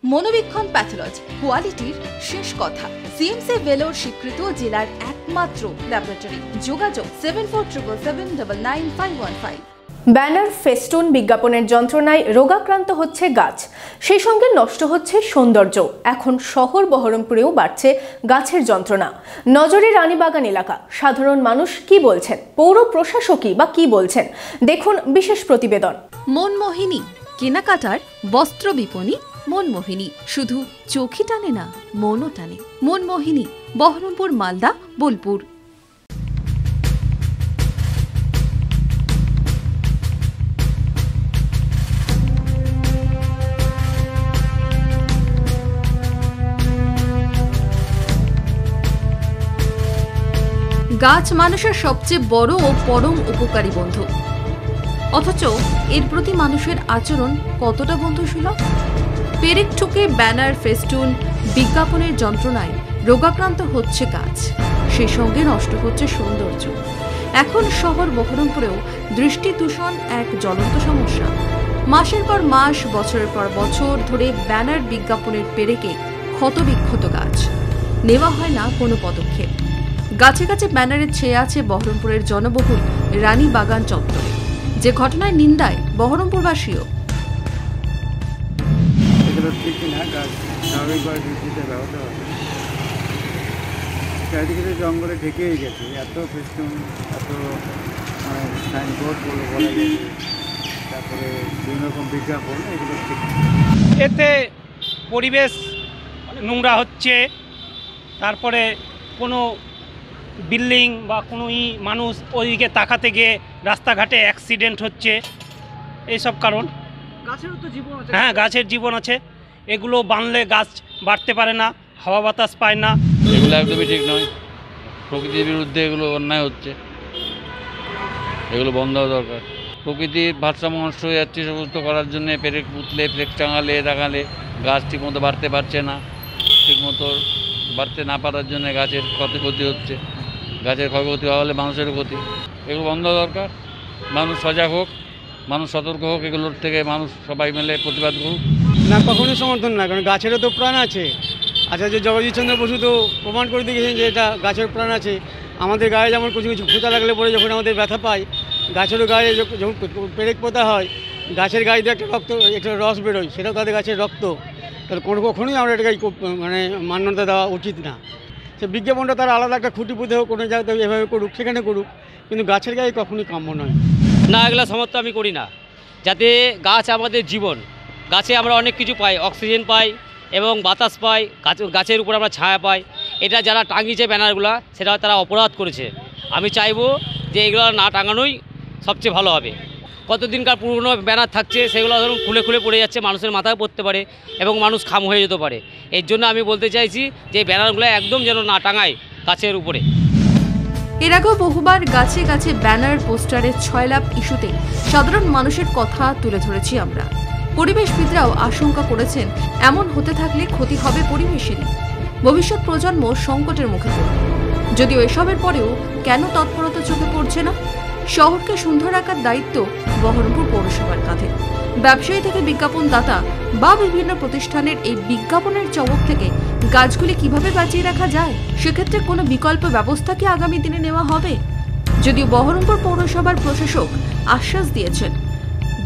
মনোবীক্ষণ pathology কোয়ালিটির শেষ কথা। সিএমসি ভেলোর স্বীকৃত জেলার একমাত্র ল্যাবরেটরি। যোগাযোগ 7477799515। ব্যানার, ফেস্টুন, বিজ্ঞাপনের যন্ত্রণায় রোগাক্রান্ত হচ্ছে গাছ, সেই সঙ্গে নষ্ট হচ্ছে সৌন্দর্য। এখন শহর বহরমপুরেও বাড়ছে গাছের যন্ত্রণা। নজরে রানীবাগান এলাকা। সাধারণ মানুষ কি বলছেন, পৌর প্রশাসকই বা কি বলছেন, দেখুন বিশেষ প্রতিবেদন। মনমোহিনী কেনাকাটার বস্ত্র বিপণী। মনমোহিনী শুধু চোখই টানে না, মনও টানে। মনমোহিনী, বহরমপুর, মালদা, বোলপুর। গাছ মানুষের সবচেয়ে বড় ও পরম উপকারী বন্ধু, অথচ এর প্রতি মানুষের আচরণ কতটা বন্ধুসুলভ? পেরেক ঠুকে ব্যানার, ফেস্টুন, বিজ্ঞাপনের যন্ত্রণায় রোগাক্রান্ত হচ্ছে গাছ, সেই সঙ্গে নষ্ট হচ্ছে সৌন্দর্য। এখন শহর বহরমপুরেও দৃষ্টি দূষণ এক জ্বলন্ত সমস্যা। মাসের পর মাস, বছরের পর বছর ধরে ব্যানার, বিজ্ঞাপনের পেরেকে ক্ষতবিক্ষত গাছ, নেওয়া হয় না কোনো পদক্ষেপ। গাছে গাছে ব্যানারের ছেয়ে আছে বহরমপুরের জনবহুল রানীবাগান চত্বরে, যে ঘটনায় নিন্দায় বহরমপুরবাসীও। চারিদিকে জঙ্গলে ঢেকেই গেছে, এত ফেস্টুন, এত সাইনবোর্ড বলে বলা গেছে, তারপরে বিভিন্ন রকম বিজ্ঞাপন, এগুলো ঠিক। এতে পরিবেশ নোংরা হচ্ছে, তারপরে কোনো বিল্ডিং বা কোনো মানুষ ওইদিকে তাকাতে গিয়ে রাস্তাঘাটে অ্যাক্সিডেন্ট হচ্ছে, এইসব কারণ। গাছেরও তো জীবন আছে। হ্যাঁ, গাছের জীবন আছে। এগুলো বানলে গাছ বাড়তে পারে না, হাওয়া বাতাস পায় না। এগুলো একদমই ঠিক নয়, প্রকৃতির বিরুদ্ধে এগুলো অন্যায় হচ্ছে, এগুলো বন্ধ হওয়া দরকার। প্রকৃতির ভারসাম্য নষ্ট হয়ে যাচ্ছে সমস্ত করার জন্য। পেরেক পুতলে, ফ্লেক্স টাঙালে, দেখালে গাছ ঠিকমতো বাড়তে পারছে না। ঠিকমতো বাড়তে না পারার জন্য গাছের ক্ষতি হচ্ছে। গাছের ক্ষয়ক্ষতি হলে মানুষেরও ক্ষতি। এগুলো বন্ধ দরকার। মানুষ সজাগ হোক, মানুষ সতর্ক হোক, এগুলোর থেকে মানুষ সবাই মিলে প্রতিবাদ করুক। না, কখনোই সমর্থন না, কারণ গাছেরও তো প্রাণ আছে। আচার্য জগদীশচন্দ্র বসু তো প্রমাণ করে দিয়েছেন যে এটা গাছের প্রাণ আছে। আমাদের গায়ে যেমন কিছু কিছু খোঁচা লাগলে পরে যখন আমাদের ব্যথা পাই, গাছেরও গায়ে যখন পেরেক পোতা হয়, গাছের গায়ে দিয়ে একটা রস বেরোয়, সেটাও তাদের গাছের রক্ত। তাহলে কখনোই আমরা এটাকে মান্যতা দেওয়া উচিত না। সে বিজ্ঞাপনটা তারা আলাদা একটা খুঁটি পুঁতে হোক, কোনো জায়গাতে এভাবে করুক, সেখানে করুক, কিন্তু গাছের গায়ে কখনোই কাম্য নয়। না, এগুলো সমর্থন আমি করি না। যাতে গাছ আমাদের জীবন, গাছে আমরা অনেক কিছু পাই, অক্সিজেন পাই এবং বাতাস পাই, গাছের উপর আমরা ছায়া পাই। এটা যারা টাঙিয়েছে ব্যানারগুলো, সেটা তারা অপরাধ করেছে। আমি চাইবো যে এগুলো না টাঙানোই সবচেয়ে ভালো হবে। কতদিনকার পুরনো ব্যানার থাকছে, সেগুলো ধরুন খুলে খুলে পড়ে যাচ্ছে, মানুষের মাথায় পড়তে পারে এবং মানুষ খাম হয়ে যেতে পারে। এর জন্য আমি বলতে চাইছি যে ব্যানারগুলো একদম যেন না টাঙায় গাছের উপরে। এর আগেও বহুবার গাছে গাছে ব্যানার, পোস্টারের ছয়লাভ ইস্যুতে সাধারণ মানুষের কথা তুলে ধরেছি আমরা। পরিবেশবিদরাও আশঙ্কা করেছেন, এমন হতে থাকলে ক্ষতি হবে পরিবেশেরই, ভবিষ্যৎ প্রজন্ম সংকটের মুখে পড়বে। যদিও এসবের পরেও কেন তৎপরতা চোখে পড়ছে না? শহরকে সুন্দর রাখার দায়িত্ব বহরমপুর পৌরসভার কাঁধে। ব্যবসায়ী থেকে বিজ্ঞাপনদাতা বা বিভিন্ন প্রতিষ্ঠানের এই বিজ্ঞাপনের চমক থেকে গাছগুলি কিভাবে বাঁচিয়ে রাখা যায়, সেক্ষেত্রে কোনো বিকল্প ব্যবস্থা কি আগামী দিনে নেওয়া হবে? যদিও বহরমপুর পৌরসভার প্রশাসক আশ্বাস দিয়েছেন,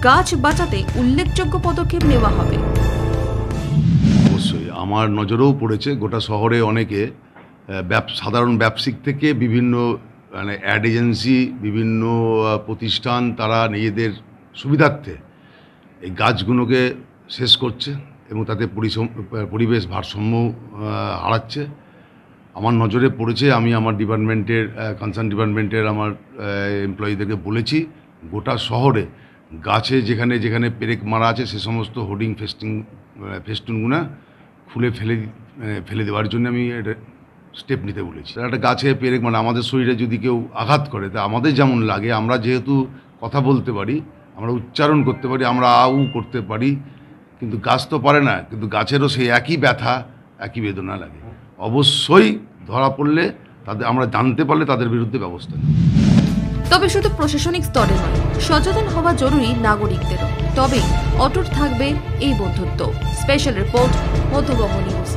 গাছ বাঁচাতে উল্লেখযোগ্য পদক্ষেপ নেওয়া হবে। অবশ্যই আমার নজরেও পড়েছে, গোটা শহরে অনেকে সাধারণ ব্যবসায়িক থেকে বিভিন্ন অ্যাড এজেন্সি, বিভিন্ন প্রতিষ্ঠান, তারা নিজেদের সুবিধার্থে এই গাছগুলোকে শেষ করছে এবং তাতে পরিবেশ ভারসাম্য হারাচ্ছে। আমার নজরে পড়েছে। আমি আমার ডিপার্টমেন্টের কনসার্ন ডিপার্টমেন্টের আমার এমপ্লয়িদেরকে বলেছি, গোটা শহরে গাছে যেখানে যেখানে পেরেক মারা আছে সে সমস্ত হোর্ডিং ফেস্টুনগুলো খুলে ফেলে দেওয়ার জন্য আমি এটা স্টেপ নিতে বলেছি। একটা গাছে পেরেক মানে আমাদের শরীরে যদি কেউ আঘাত করে, তা আমাদের যেমন লাগে, আমরা যেহেতু কথা বলতে পারি, আমরা উচ্চারণ করতে পারি, আমরা আউ করতে পারি, কিন্তু গাছ তো পারে না। কিন্তু গাছেরও সেই একই ব্যথা, একই বেদনা লাগে। অবশ্যই ধরা পড়লে তাদের, আমরা জানতে পারলে তাদের বিরুদ্ধে ব্যবস্থা নেব। তবে শুধু প্রশাসনিক স্তরে নয়, সচেতন হওয়া জরুরি নাগরিকদেরও। তবে অটুট থাকবে এই বন্ধুত্ব। Special report, Madhyabanga news.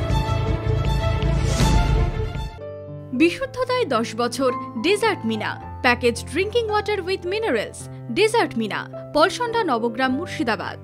বিশুদ্ধতায় 10 বছর desert Mina package drinking water with minerals. Desert Mina, Palsanda, Nabagram, Murshidabad.